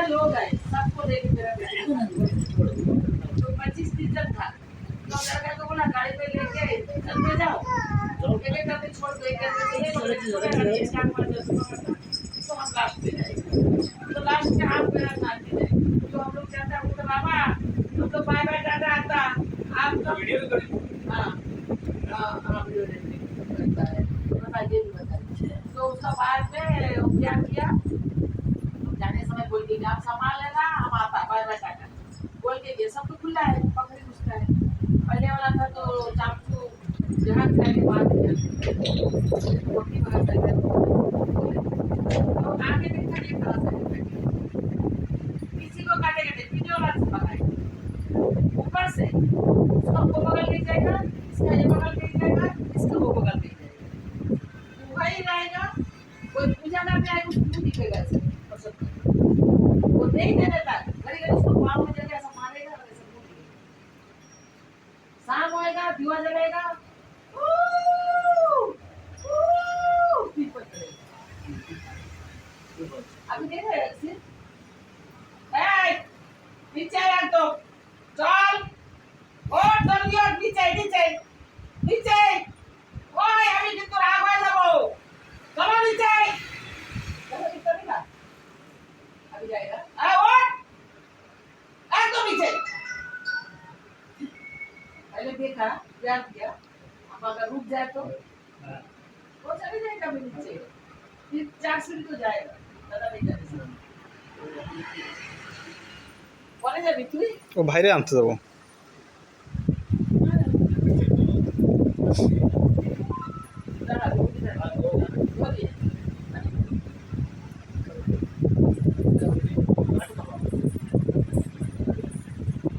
लोग आए, सबको देख मेरा बेटा तो 25-30 जन था। तो लड़का को बोला गाड़ी पे लेके चल पे जाओ, एक एक करके छोड़ दो, एक एक करके स्टार्ट कर दो। तो हम लास्ट पे जाएंगे, तो लास्ट में आप मेरा साथ दे जाएंगे। तो हम लोग कहता है तो बाबा हम तो बाय बाय टाटा आता, आप तो वीडियो रिकॉर्डिंग हाँ हाँ वीडियो रिकॉर्डिंग करता है, बताइए भी बताइए। तो उसका बाद में वो क्या किया, जाने समय बोल के आप सामान लेना हम आता बाय बाय टाटा बोल के ये सब तो खुला है, पकड़ी घुसता है। पहले वाला था तो चाकू जहाँ खाने मार दिया रोटी बना सकते तो आगे देखा ये खड़ा था किसी को काटेगा नहीं, पीछे वाला से पकाएगा ऊपर से, उसका वो बगल नहीं जाएगा, इसका ये बगल नहीं जाएगा, इसका वो बगल नहीं जाएगा, वही रहेगा। कोई पूजा करने आए उसको मुंह दिखेगा ऐसे वो नहीं दे देता, घड़ी घड़ी उसको पाँव में जगह ऐसा मारेगा और ऐसा मुंह दिखेगा। शाम होएगा दिवा जलेगा अभी देख रहे हैं नीचे रख दो चल और जल्दी और नीचे नीचे नीचे ओए अभी तो आग आ जाओ चलो नीचे चलो नीचे ना अभी जाएगा आ और एकदम नीचे पहले देखा प्यार किया अब अगर रुक जाए तो वो चले जाएगा अभी नीचे फिर 4 सीढ़ी तो जाएगा दादा नहीं जाने से বলে যাবি তুই ও ভাইরে আনতে যাবো।